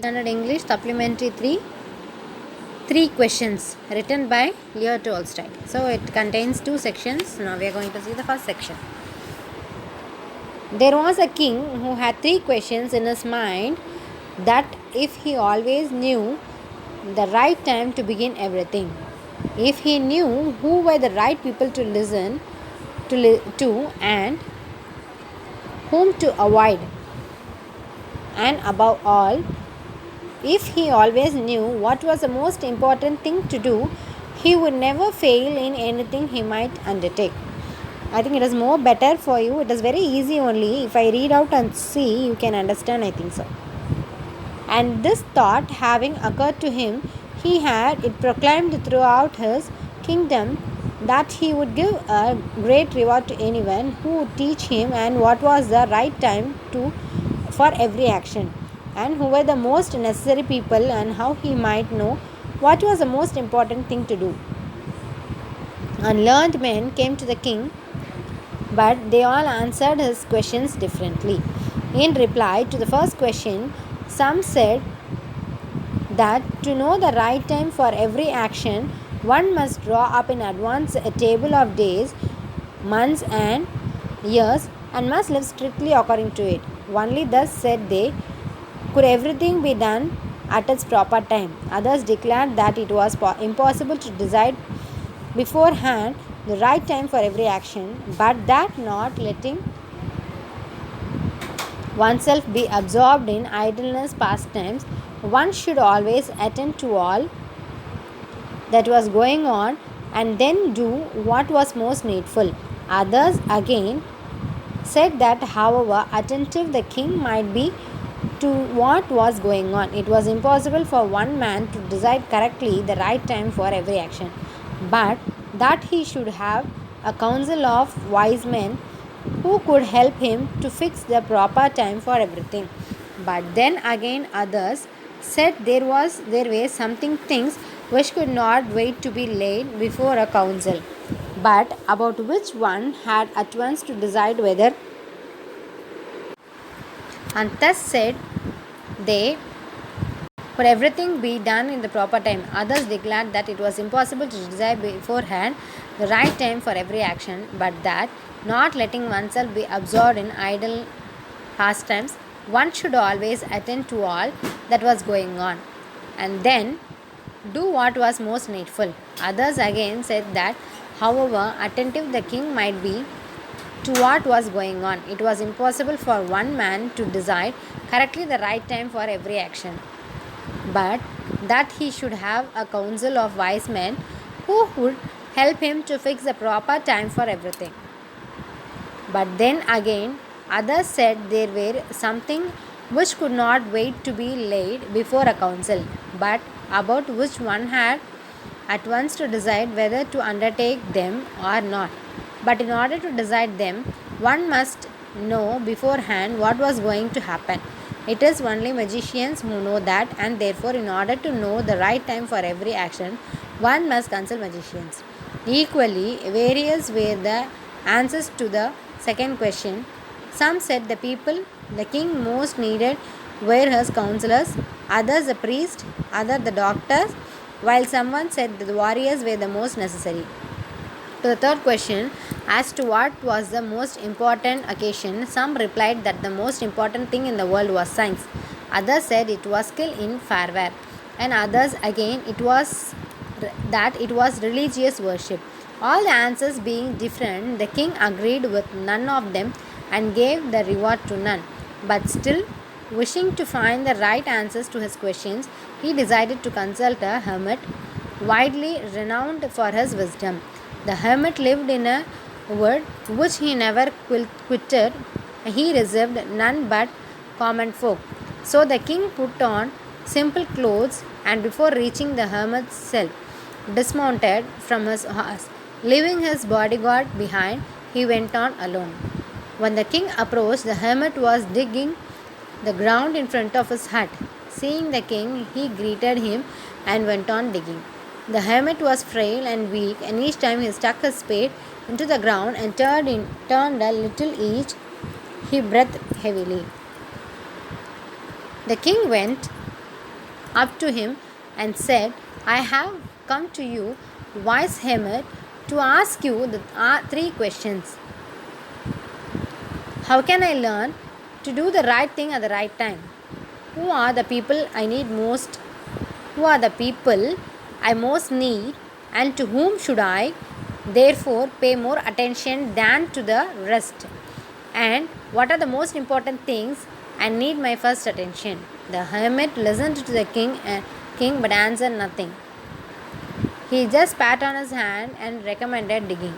Standard English Supplementary 3 Three questions written by Leo Tolstoy. So it contains two sections. Now we are going to see the first section. There was a king who had three questions in his mind that if he always knew the right time to begin everything, if he knew who were the right people to listen to and whom to avoid, and above all, if he always knew what was the most important thing to do, he would never fail in anything he might undertake. I think it is more better for you. It is very easy only. If I read out and see, you can understand, I think so. And this thought having occurred to him, he had it proclaimed throughout his kingdom that he would give a great reward to anyone who would teach him and what was the right time for every action, and who were the most necessary people, and how he might know what was the most important thing to do. Unlearned men came to the king, but they all answered his questions differently. In reply to the first question, some said that to know the right time for every action, one must draw up in advance a table of days, months, and years, and must live strictly according to it. Only thus, said they, could everything be done at its proper time. Others declared that it was impossible to decide beforehand the right time for every action, but that not letting oneself be absorbed in idleness pastimes, one should always attend to all that was going on and then do what was most needful. Others again said that, however attentive the king might be to what was going on, it was impossible for one man to decide correctly the right time for every action, but that he should have a council of wise men who could help him to fix the proper time for everything. But then again others said there were something things which could not wait to be laid before a council, but about which one had at once to decide whether, and thus said they, could everything be done in the proper time. Others declared that it was impossible to decide beforehand the right time for every action, but that, not letting oneself be absorbed in idle pastimes, one should always attend to all that was going on, and then do what was most needful. Others again said that, however attentive the king might be to what was going on, it was impossible for one man to decide correctly the right time for every action, but that he should have a council of wise men who would help him to fix the proper time for everything. But then again, others said there were something which could not wait to be laid before a council, but about which one had at once to decide whether to undertake them or not. But in order to decide them, one must know beforehand what was going to happen. It is only magicians who know that, and therefore, in order to know the right time for every action, one must consult magicians. Equally, various were the answers to the second question. Some said the king most needed were his counselors, others the priest, others the doctors, while someone said that the warriors were the most necessary. To the third question, as to what was the most important occasion, some replied that the most important thing in the world was science. Others said it was skill in farewell, and others again that it was religious worship. All the answers being different, the king agreed with none of them and gave the reward to none. But still, wishing to find the right answers to his questions, he decided to consult a hermit widely renowned for his wisdom. The hermit lived in a wood which he never quitted. He received none but common folk. So the king put on simple clothes, and before reaching the hermit's cell, dismounted from his horse. Leaving his bodyguard behind, he went on alone. When the king approached, the hermit was digging the ground in front of his hut. Seeing the king, he greeted him and went on digging. The hermit was frail and weak, and each time he stuck his spade into the ground and turned a little he breathed heavily. The king went up to him and said, I have come to you, wise hermit, to ask you the three questions. How can I learn to do the right thing at the right time? Who are the people I need most? Who are the people I most need? And to whom should I therefore pay more attention than to the rest? And what are the most important things I need my first attention? The hermit listened to the king but answered nothing. He just pat on his hand and recommended digging.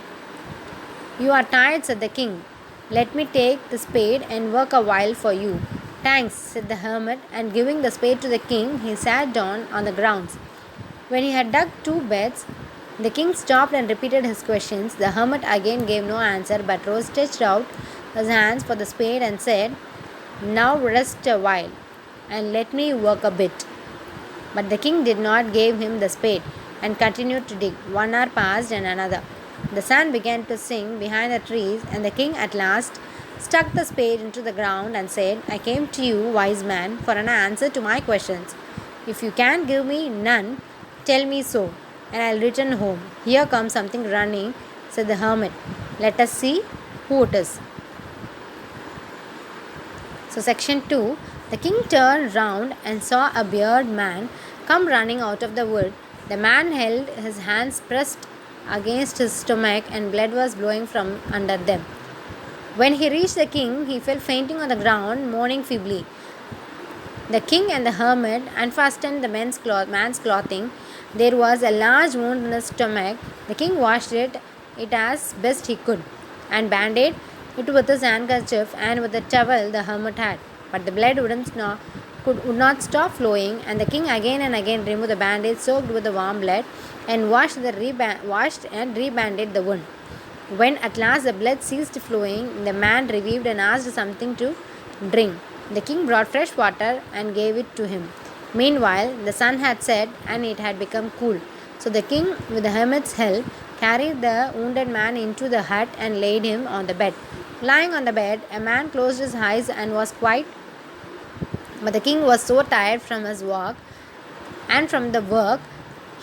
You are tired, said the king. Let me take the spade and work a while for you. Thanks, said the hermit, and giving the spade to the king, he sat down on the grounds. When he had dug two beds, the king stopped and repeated his questions. The hermit again gave no answer, but rose, stretched out his hands for the spade, and said, Now rest a while, and let me work a bit. But the king did not give him the spade, and continued to dig. 1 hour passed, and another. The sun began to sink behind the trees, and the king at last stuck the spade into the ground and said, I came to you, wise man, for an answer to my questions. If you can give me none, tell me so, and I'll return home. Here comes something running, said the hermit. Let us see who it is. So, section 2. The king turned round and saw a bearded man come running out of the wood. The man held his hands pressed against his stomach, and blood was flowing from under them. When he reached the king, he fell fainting on the ground, moaning feebly. The king and the hermit unfastened the man's clothing. There was a large wound in his stomach. The king washed it as best he could, and bandaged it with his handkerchief and with the towel the hermit had. But the blood would not stop flowing, and the king again and again removed the bandage soaked with the warm blood and washed and rebandaged the wound. When at last the blood ceased flowing, the man revived and asked something to drink. The king brought fresh water and gave it to him. Meanwhile, the sun had set and it had become cool. So the king, with the hermit's help, carried the wounded man into the hut and laid him on the bed. Lying on the bed, a man closed his eyes and was quiet. But the king was so tired from his walk and from the work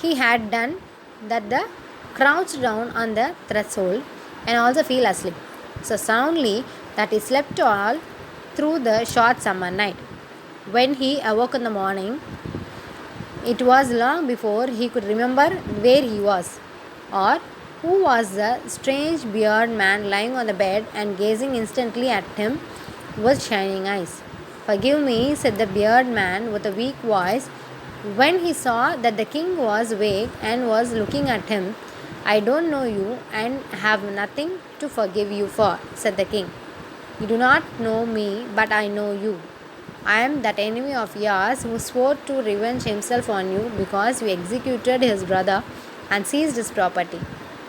he had done that the crouched down on the threshold and also fell asleep so soundly that he slept all through the short summer night. When he awoke in the morning, it was long before he could remember where he was, or who was the strange bearded man lying on the bed and gazing instantly at him with shining eyes. Forgive me, said the bearded man with a weak voice, when he saw that the king was awake and was looking at him. I don't know you and have nothing to forgive you for, said the king. You do not know me, but I know you. I am that enemy of yours who swore to revenge himself on you because you executed his brother and seized his property.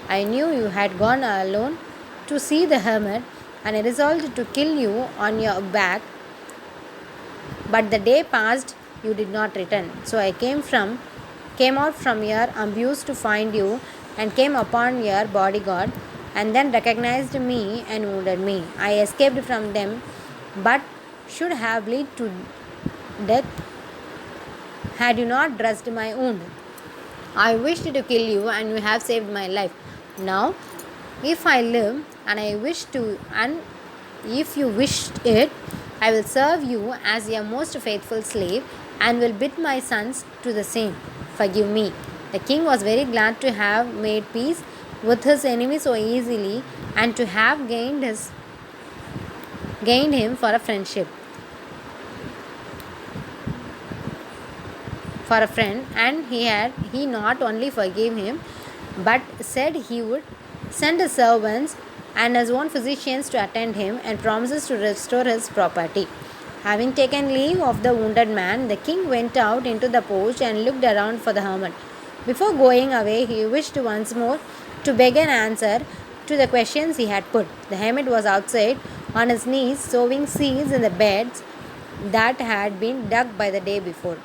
I knew you had gone alone to see the hermit, and I resolved to kill you on your back. But the day passed, you did not return. So I came out from your ambush to find you, and came upon your bodyguard, and then recognized me and wounded me. I escaped from them, but should have bled to death had you not dressed my wound. I wished to kill you, and you have saved my life. Now, if I live, and if you wished it, I will serve you as your most faithful slave, and will bid my sons to the same. Forgive me. The king was very glad to have made peace with his enemy so easily, and to have gained him for a friend, and he not only forgave him, but said he would send his servants and his own physicians to attend him, and promises to restore his property. Having taken leave of the wounded man, the king went out into the porch and looked around for the hermit. Before going away, he wished once more to beg an answer to the questions he had put. The hermit was outside on his knees, sowing seeds in the beds that had been dug by the day before.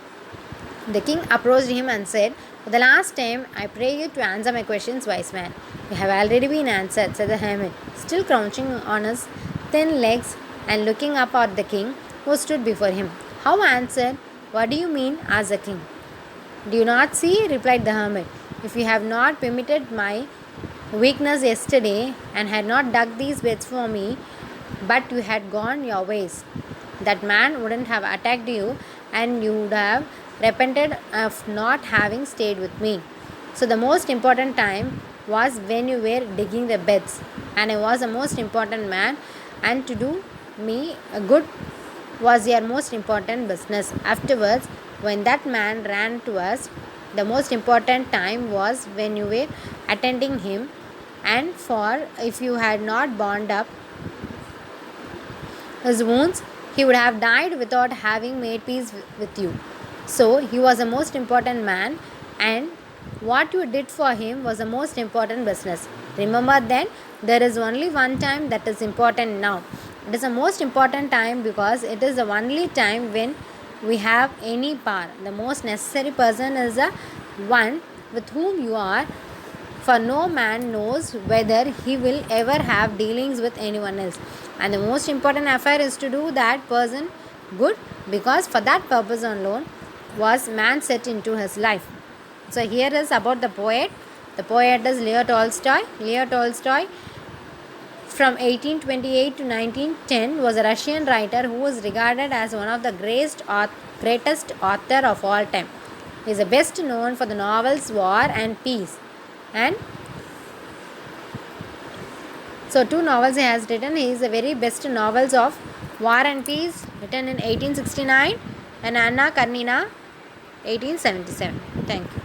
The king approached him and said, For the last time, I pray you to answer my questions, wise man. You have already been answered, said the hermit, still crouching on his thin legs and looking up at the king, who stood before him. How answered? What do you mean? Asked the king. Do you not see? Replied the hermit. If you have not permitted my weakness yesterday and had not dug these beds for me, but you had gone your ways, that man wouldn't have attacked you and you would have repented of not having stayed with me. So, the most important time was when you were digging the beds, and I was the most important man, and to do me a good was your most important business. Afterwards, when that man ran to us, the most important time was when you were attending him, and for if you had not bound up his wounds, he would have died without having made peace with you. So, he was the most important man, and what you did for him was the most important business. Remember then, there is only one time that is important now. It is the most important time because it is the only time when we have any power. The most necessary person is the one with whom you are, for no man knows whether he will ever have dealings with anyone else. And the most important affair is to do that person good, because for that purpose alone was man set into his life. So here is about the poet. The poet is Leo Tolstoy. Leo Tolstoy from 1828 to 1910 was a Russian writer who was regarded as one of the greatest author of all time. He is the best known for the novels War and Peace, and so two novels he has written. He is the very best novels of War and Peace, written in 1869, and Anna Karenina 1877. Thank you.